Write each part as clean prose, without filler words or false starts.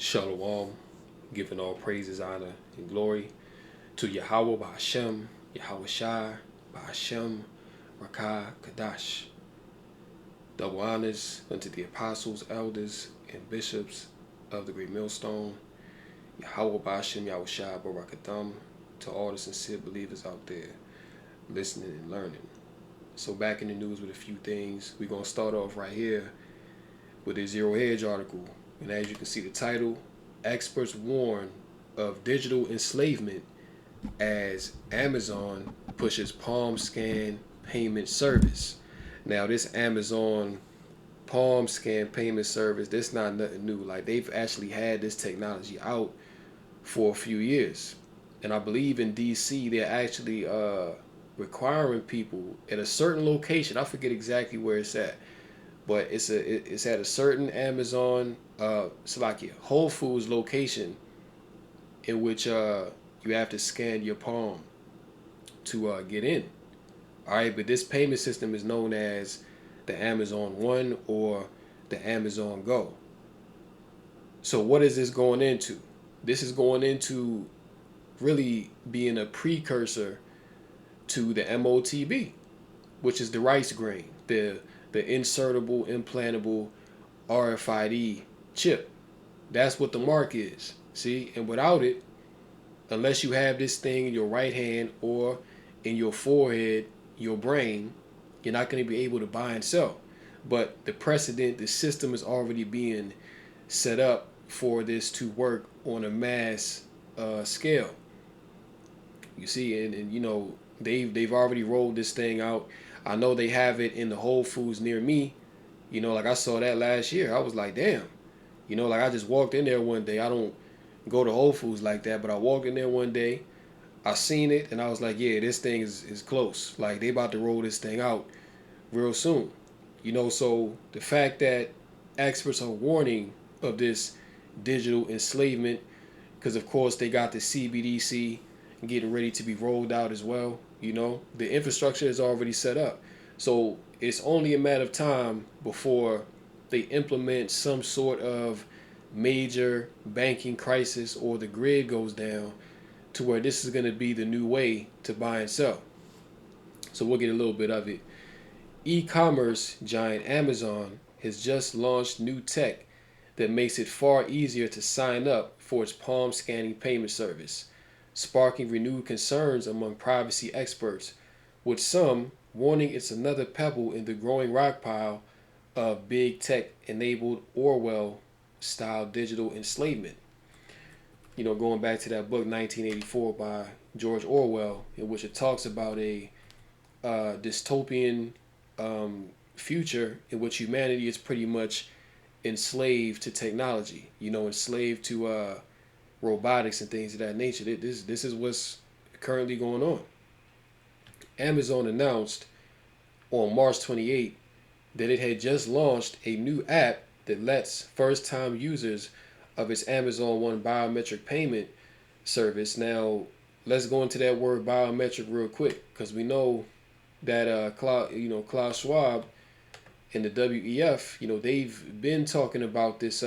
Shalom, giving all praises, honor, and glory to Yahweh Ba'Hashem, Yahweh Shai, Ba'Hashem, Rakah, Kadash. Double honors unto the apostles, elders, and bishops of the great millstone, Yahweh Ba'Hashem, Yahweh Shai, Barakatham, to all the sincere believers out there listening and learning. So back in the news with a few things. We're going to start off right here with a Zero Hedge article. And as you can see the title, experts warn of digital enslavement as Amazon pushes palm scan payment service. Now this Amazon palm scan payment service, this not nothing new. Like they've actually had this technology out for a few years. And I believe in DC they're actually requiring people at a certain location. I forget exactly where it's at, but it's at a certain Amazon Salakia Whole Foods location in which you have to scan your palm to get in. All right, but this payment system is known as the Amazon One or the Amazon Go. So what is this going into? This is going into really being a precursor to the MOTB, which is the rice grain, the insertable implantable RFID chip. That's what the mark is. See, and without it, unless you have this thing in your right hand or in your forehead, your brain, you're not going to be able to buy and sell. But the precedent, the system is already being set up for this to work on a mass scale. You see, and you know they've already rolled this thing out. I know they have it in the Whole Foods near me. You know, like I saw that last year. I was like, damn. You know, like I just walked in there one day. I don't go to Whole Foods like that, but I walked in there one day. I seen it and I was like, yeah, this thing is close. Like they about to roll this thing out real soon. You know, so the fact that experts are warning of this digital enslavement, because of course they got the CBDC getting ready to be rolled out as well. You know, the infrastructure is already set up. So it's only a matter of time before they implement some sort of major banking crisis or the grid goes down to where this is going to be the new way to buy and sell. So we'll get a little bit of it. E-commerce giant Amazon has just launched new tech that makes it far easier to sign up for its palm scanning payment service, sparking renewed concerns among privacy experts, with some warning it's another pebble in the growing rock pile of big tech enabled Orwell style digital enslavement. You know, going back to that book 1984 by George Orwell, in which it talks about a dystopian future in which humanity is pretty much enslaved to technology, you know, enslaved to robotics and things of that nature. This is what's currently going on. Amazon announced on March 28 that it had just launched a new app that lets first-time users of its Amazon One biometric payment service. Now, let's go into that word biometric real quick because we know that Klaus Schwab and the WEF, you know, they've been talking about this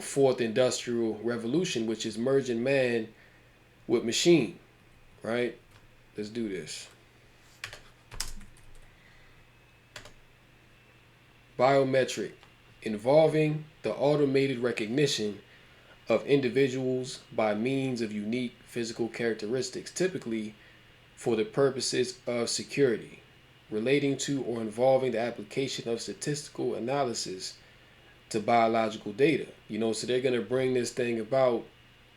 fourth industrial revolution, which is merging man with machine, right? Let's do this. Biometric, involving the automated recognition of individuals by means of unique physical characteristics, typically for the purposes of security, relating to or involving the application of statistical analysis to biological data. You know, so they're going to bring this thing about,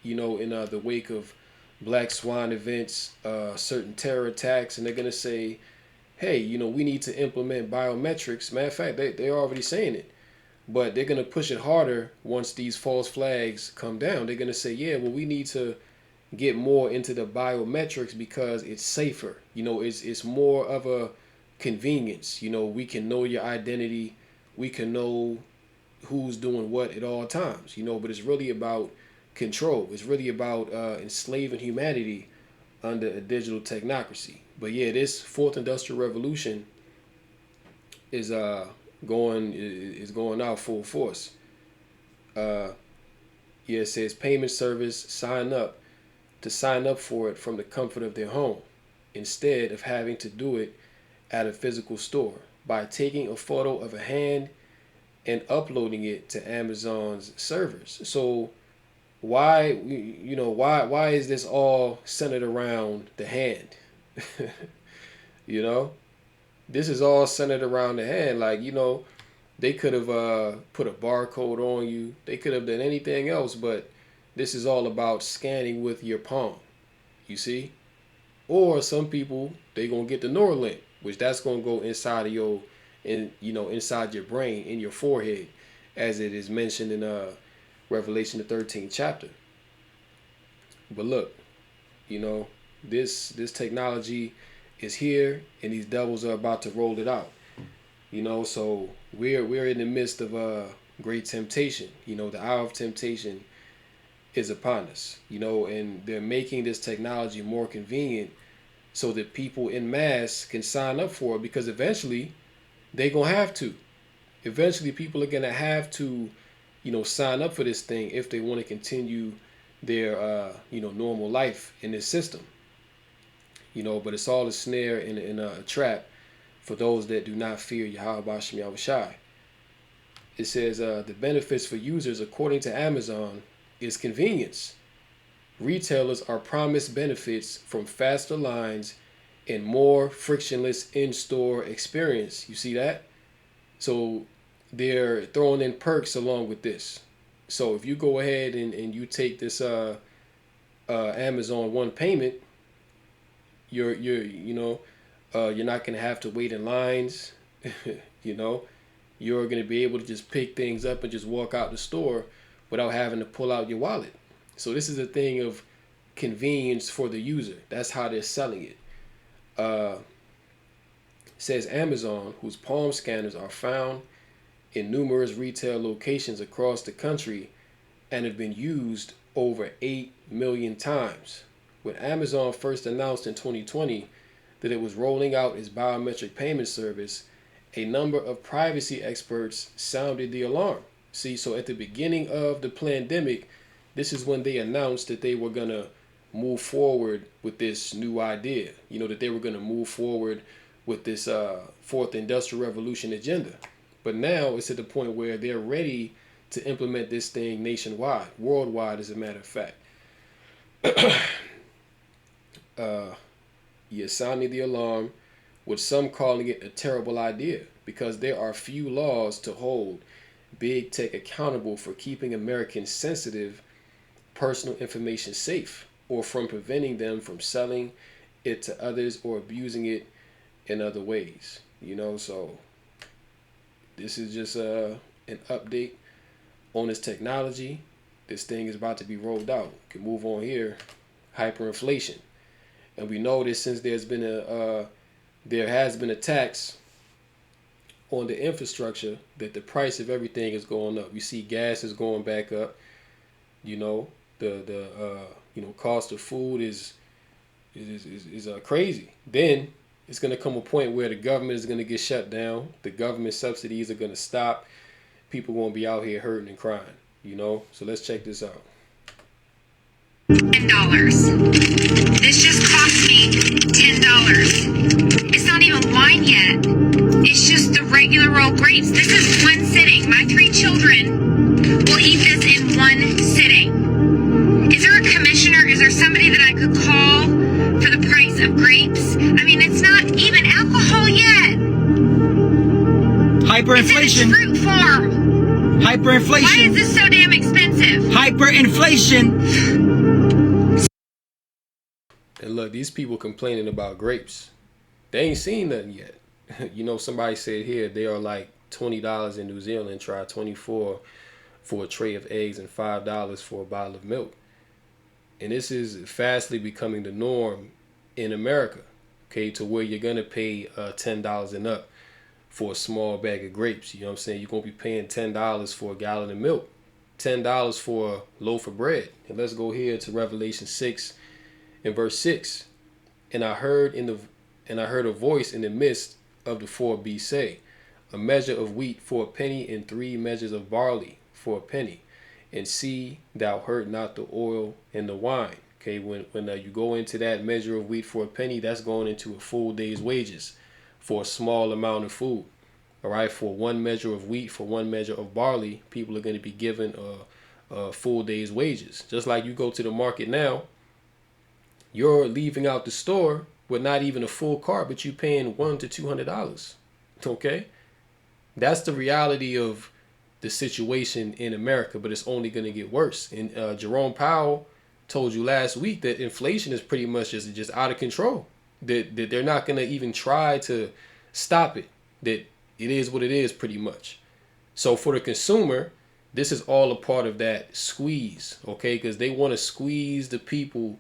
you know, in the wake of Black Swan events, certain terror attacks, and they're going to say, hey, you know, we need to implement biometrics. Matter of fact, they're already saying it, but they're going to push it harder once these false flags come down. They're going to say, yeah, well, we need to get more into the biometrics because it's safer. You know, it's more of a convenience. You know, we can know your identity. We can know who's doing what at all times, you know, but it's really about control. It's really about enslaving humanity under a digital technocracy. But yeah, this fourth industrial revolution is going out full force. Uh, yeah, it says payment service sign up for it from the comfort of their home instead of having to do it at a physical store by taking a photo of a hand and uploading it to Amazon's servers. So why is this all centered around the hand? you know, this is all centered around the hand. Like, they could have put a barcode on you. They could have done anything else, but this is all about scanning with your palm. You see? Or some people, they gonna get the Neuralink, which that's gonna go inside of inside your brain, in your forehead, as it is mentioned in Revelation the 13th chapter. But look, you know, this technology is here, and these devils are about to roll it out. So we're in the midst of a great temptation. The hour of temptation is upon us. And they're making this technology more convenient so that people in mass can sign up for it, because eventually they're gonna have to. Eventually, people are gonna have to, sign up for this thing if they want to continue their, normal life in this system. But it's all a snare and a trap for those that do not fear Yahweh Bashem Yahushai. It says the benefits for users, according to Amazon, is convenience. Retailers are promised benefits from faster lines and more frictionless in-store experience. You see that? So they're throwing in perks along with this. So if you go ahead and you take this Amazon One payment, you're not gonna have to wait in lines. you know, you're gonna be able to just pick things up and just walk out the store without having to pull out your wallet. So this is a thing of convenience for the user. That's how they're selling it. Says Amazon, whose palm scanners are found in numerous retail locations across the country and have been used over 8 million times. When Amazon first announced in 2020 that it was rolling out its biometric payment service, a number of privacy experts sounded the alarm. See, so at the beginning of the pandemic, this is when they announced that they were going to move forward with this new idea, that they were going to move forward with this fourth industrial revolution agenda. But now it's at the point where they're ready to implement this thing nationwide, worldwide, as a matter of fact. You're sounding the alarm, with some calling it a terrible idea, because there are few laws to hold big tech accountable for keeping Americans' sensitive personal information safe, or from preventing them from selling it to others or abusing it in other ways. So this is just an update on this technology. This thing is about to be rolled out. We can move on here. Hyperinflation. And we know this since there has been a tax on the infrastructure, that the price of everything is going up. You see gas is going back up. The cost of food is crazy. Then it's going to come a point where the government is going to get shut down. The government subsidies are going to stop. People going to be out here hurting and crying. So let's check this out. $10. This just cost me $10. It's not even wine yet. It's just the regular old grapes. This is one sitting. My 3 children will eat this in one sitting. Is there a commissioner? Is there somebody that I could call for the price of grapes? I mean, it's not even alcohol yet. Hyperinflation. It's in its fruit form. Hyperinflation. Why is this so damn expensive? Hyperinflation. And look, these people complaining about grapes. They ain't seen nothing yet. Somebody said here they are like $20 in New Zealand. Try 24 for a tray of eggs and $5 for a bottle of milk. And this is fastly becoming the norm in America. Okay, to where you're gonna pay $10 and up for a small bag of grapes. You know what I'm saying? You're gonna be paying $10 for a gallon of milk, $10 for a loaf of bread. And let's go here to Revelation 6 and verse 6. And I heard a voice in the midst of the 4 beasts say, a measure of wheat for a penny, and 3 measures of barley for a penny, and see thou hurt not the oil and the wine. Okay, when you go into that measure of wheat for a penny, that's going into a full day's wages for a small amount of food. All right, for one measure of wheat, for one measure of barley, people are going to be given a full day's wages. Just like you go to the market now, you're leaving out the store with not even a full cart, but you paying $100 to $200. Okay, that's the reality of the situation in America, but it's only going to get worse. And Jerome Powell told you last week that inflation is pretty much just out of control. That they're not going to even try to stop it. That it is what it is, pretty much. So for the consumer, this is all a part of that squeeze, okay? Because they want to squeeze the people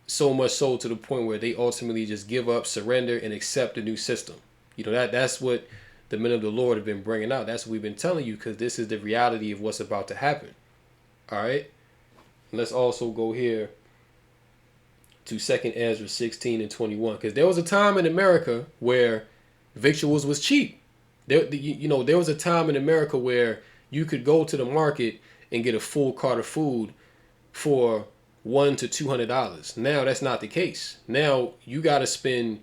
so much so to the point where they ultimately just give up, surrender, and accept the new system. You know, that's what the men of the Lord have been bringing out. That's what we've been telling you, because this is the reality of what's about to happen. All right? Let's also go here to 2 Ezra 16 and 21, because there was a time in America where victuals was cheap. There was a time in America where you could go to the market and get a full cart of food for $100 to $200. Now that's not the case. Now you got to spend,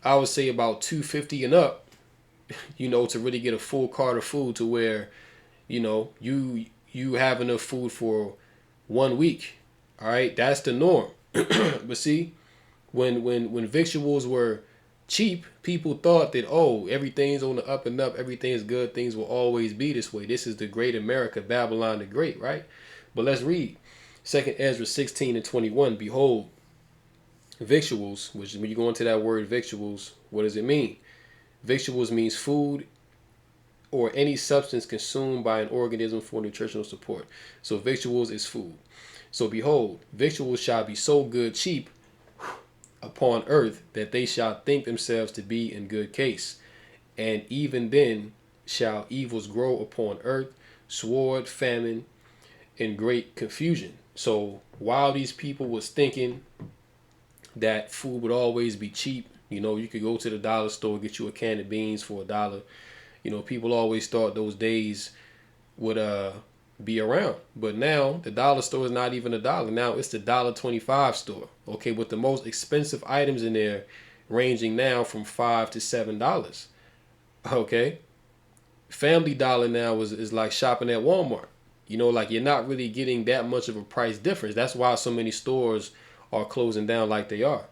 I would say, about $250 and up, to really get a full cart of food to where, you have enough food for 1 week. All right, that's the norm. But see, when victuals were cheap, people thought that, oh, everything's on the up and up, everything's good, things will always be this way. This is the great America, Babylon the Great, right? But let's read 2 Ezra 16 and 21. Behold, victuals, which when you go into that word victuals, what does it mean? Victuals means food or any substance consumed by an organism for nutritional support. So victuals is food. So behold, victuals shall be so good cheap upon earth that they shall think themselves to be in good case. And even then shall evils grow upon earth, sword, famine, and great confusion. So while these people was thinking that food would always be cheap, you could go to the dollar store, get you a can of beans for $1. People always thought those days would be around. But now the dollar store is not even $1. Now it's the $1.25 store. Okay, with the most expensive items in there ranging now from $5 to $7. Okay. Family Dollar now is like shopping at Walmart. Like you're not really getting that much of a price difference. That's why so many stores are closing down like they are.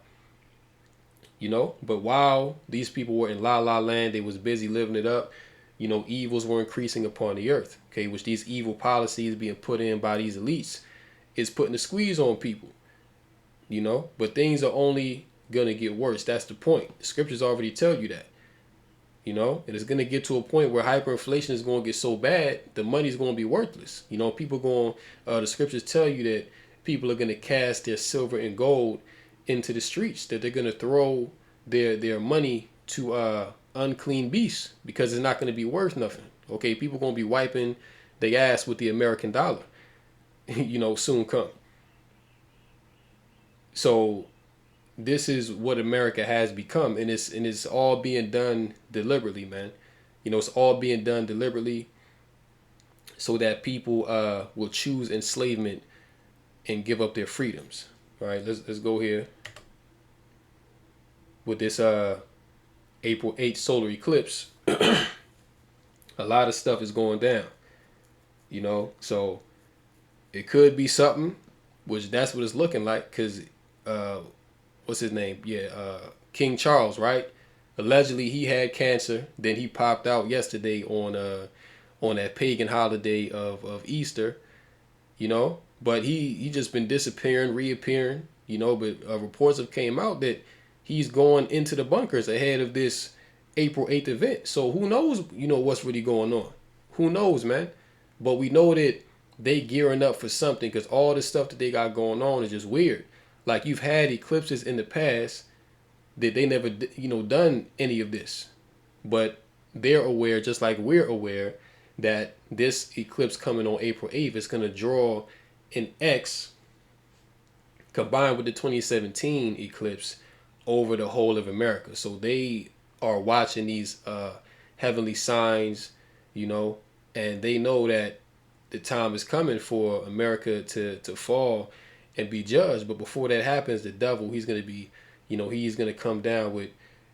But while these people were in La La Land, they was busy living it up. Evils were increasing upon the earth, okay, which these evil policies being put in by these elites is putting a squeeze on people, but things are only going to get worse. That's the point. The scriptures already tell you that, and it's going to get to a point where hyperinflation is going to get so bad, the money's going to be worthless. The scriptures tell you that people are going to cast their silver and gold into the streets, that they're going to throw their money to unclean beasts because it's not going to be worth nothing. Okay, people going to be wiping their ass with the American dollar, soon come. So this is what America has become, and it's all being done deliberately, man. It's all being done deliberately so that people will choose enslavement and give up their freedoms. All right, let's go here with this April 8th solar eclipse. A lot of stuff is going down, so it could be something, which that's what it's looking like, because what's his name? King Charles, right? Allegedly he had cancer, then he popped out yesterday on that pagan holiday of Easter, but he just been disappearing, reappearing, but reports have came out that he's going into the bunkers ahead of this April 8th event. So who knows, what's really going on? Who knows, man? But we know that they gearing up for something, because all the stuff that they got going on is just weird. Like, you've had eclipses in the past that they never, done any of this. But they're aware, just like we're aware, that this eclipse coming on April 8th is going to draw an X combined with the 2017 eclipse over the whole of America. So they are watching these heavenly signs, and they know that the time is coming for America to fall and be judged. But before that happens, the devil, he's going to be, he's going to come down with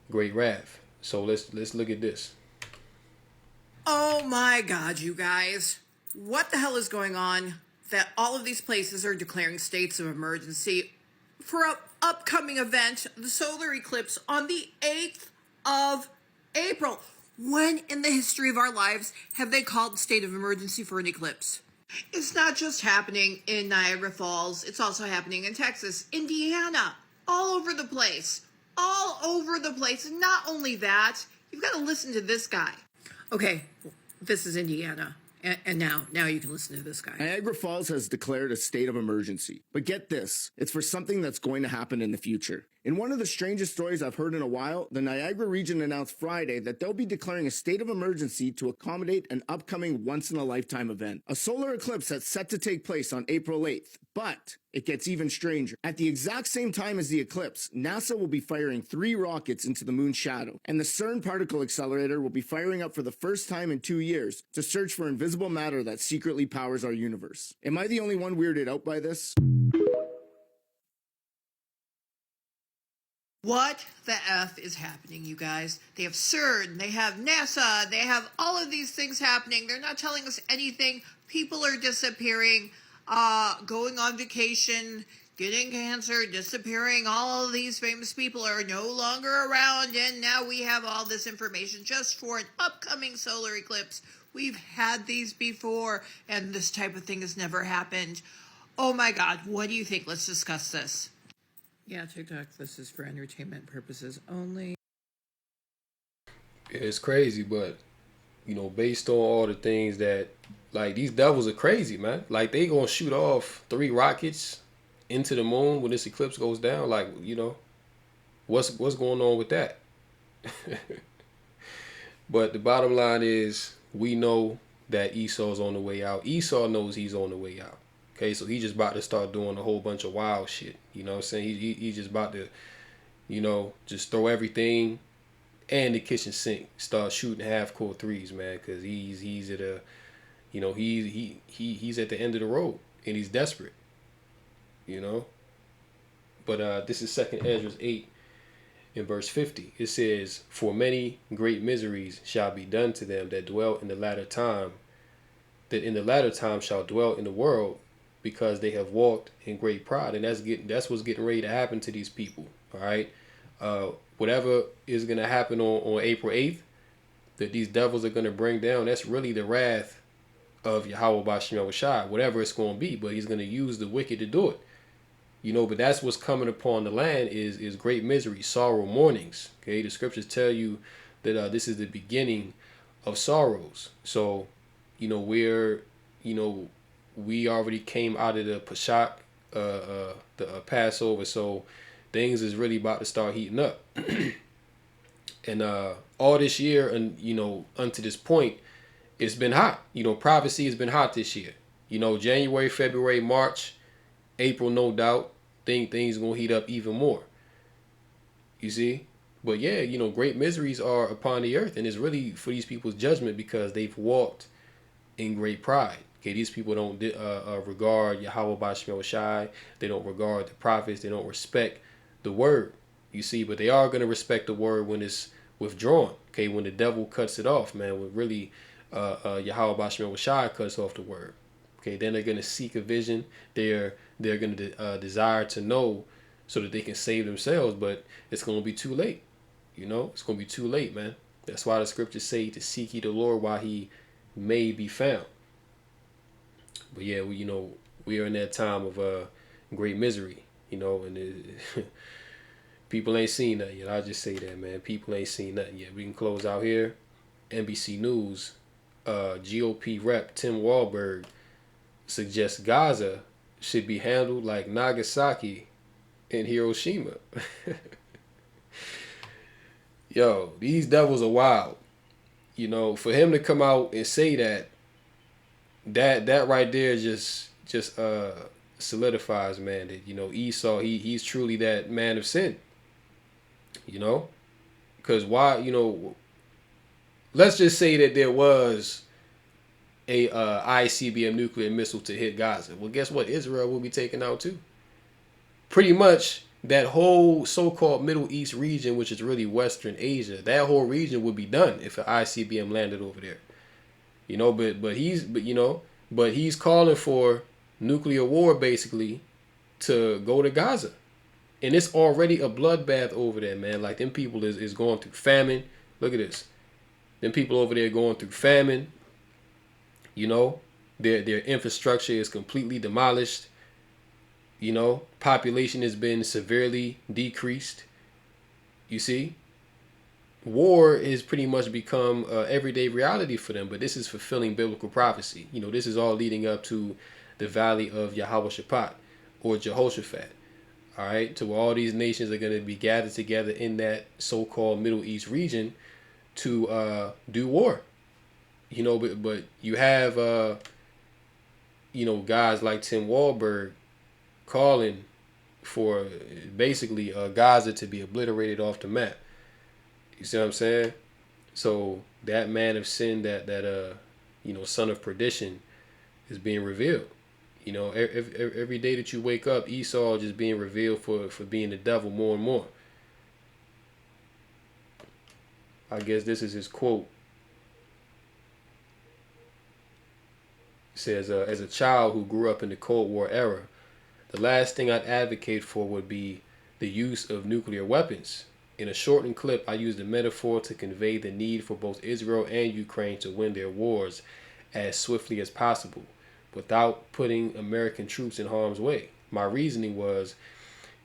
great wrath. So let's look at this. Oh my God, you guys. What the hell is going on that all of these places are declaring states of emergency for an upcoming event, the solar eclipse on the 8th of April? When in the history of our lives have they called state of emergency for an eclipse? It's not just happening in Niagara Falls, it's also happening in Texas, Indiana, all over the place. All over the place. And not only that, you've got to listen to this guy. Okay, this is Indiana. And now you can listen to this guy. Niagara Falls has declared a state of emergency. But get this, it's for something that's going to happen in the future. In one of the strangest stories I've heard in a while, the Niagara region announced Friday that they'll be declaring a state of emergency to accommodate an upcoming once-in-a-lifetime event. A solar eclipse that's set to take place on April 8th. But it gets even stranger. At the exact same time as the eclipse, NASA will be firing 3 rockets into the moon's shadow, and the CERN particle accelerator will be firing up for the first time in 2 years to search for invisible matter that secretly powers our universe. Am I the only one weirded out by this? What the F is happening, you guys? They have CERN, they have NASA, they have all of these things happening. They're not telling us anything. People are disappearing, going on vacation, getting cancer, disappearing. All of these famous people are no longer around, and now we have all this information just for an upcoming solar eclipse. We've had these before, and this type of thing has never happened. Oh my God, what do you think? Let's discuss this. Yeah, TikTok, this is for entertainment purposes only. It's crazy, but, based on all the things that, like, these devils are crazy, man. Like, they gonna shoot off 3 rockets into the moon when this eclipse goes down. Like, what's going on with that? But the bottom line is, we know that Esau's on the way out. Esau knows he's on the way out. Okay, so he's just about to start doing a whole bunch of wild shit. You know what I'm saying? He's just about to, just throw everything and the kitchen sink. Start shooting half-court threes, man, because he's at a, he's at the end of the road and he's desperate. But this is 2nd Ezra 8 in verse 50. It says, "For many great miseries shall be done to them that dwell in the latter time, that in the latter time shall dwell in the world, because they have walked in great pride." And that's what's getting ready to happen to these people. All right, whatever is gonna happen on April 8th, that these devils are gonna bring down. That's really the wrath of Yahweh B'Shem Shai, whatever it's gonna be. But he's gonna use the wicked to do it. But that's what's coming upon the land is great misery, sorrow, mournings. Okay, the scriptures tell you that this is the beginning of sorrows. So, we already came out of the Pesach, the Passover, so things is really about to start heating up. And all this year, and unto this point, it's been hot. Prophecy has been hot this year. January, February, March, April, no doubt, things gonna heat up even more. You see? But yeah, great miseries are upon the earth, and it's really for these people's judgment because they've walked in great pride. Okay, these people don't regard Yahweh B'Shem Shai. They don't regard the prophets. They don't respect the word. You see, but they are going to respect the word when it's withdrawn. Okay, when the devil cuts it off, man, when really Yahweh B'Shem Shai cuts off the word. Okay, then they're going to seek a vision. They're going to desire to know so that they can save themselves, but it's going to be too late. It's going to be too late, man. That's why the scriptures say to seek ye the Lord while he may be found. But yeah, we are in that time of great misery, and people ain't seen nothing yet. I'll just say that, man. People ain't seen nothing yet. We can close out here. NBC News, GOP rep Tim Walberg suggests Gaza should be handled like Nagasaki and Hiroshima. Yo, these devils are wild. For him to come out and say that right there just solidifies, man, that Esau, he's truly that man of sin. Because why, let's just say that there was a ICBM nuclear missile to hit Gaza. Well, guess what? Israel will be taken out too. Pretty much that whole so-called Middle East region, which is really Western Asia, that whole region would be done if an ICBM landed over there. You know, but he's calling for nuclear war basically to go to Gaza. And it's already a bloodbath over there, man. Like, them people is going through famine. Look at this. Them people over there going through famine. You know, their infrastructure is completely demolished. You know, population has been severely decreased. You see, war has pretty much become everyday reality for them. But this is fulfilling biblical prophecy. You know, this is all leading up to the valley of Yahweh or Jehoshaphat. All right, to where all these nations are going to be gathered together in that so-called Middle East region to do war. You know, but you have you know, guys like Tim Walberg calling for basically Gaza to be obliterated off the map. You see what I'm saying? So that man of sin, that you know, son of perdition, is being revealed. You know, every day that you wake up, Esau just being revealed for being the devil more and more. I guess this is his quote. It says, as a child who grew up in the Cold War era, the last thing I'd advocate for would be the use of nuclear weapons. In a shortened clip, I used a metaphor to convey the need for both Israel and Ukraine to win their wars as swiftly as possible, without putting American troops in harm's way. My reasoning was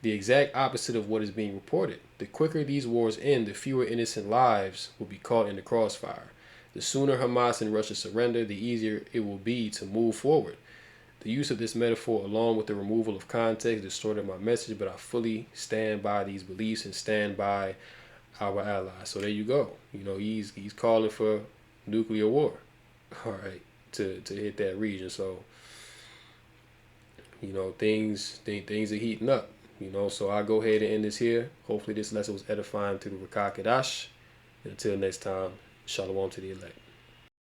the exact opposite of what is being reported. The quicker these wars end, the fewer innocent lives will be caught in the crossfire. The sooner Hamas and Russia surrender, the easier it will be to move forward. The use of this metaphor, along with the removal of context, distorted my message, but I fully stand by these beliefs and stand by our allies. So there you go. You know, he's calling for nuclear war. All right. To hit that region. So, you know, things are heating up, you know. So I'll go ahead and end this here. Hopefully this lesson was edifying to the Rakah Kadash. And until next time, shalom to the elect.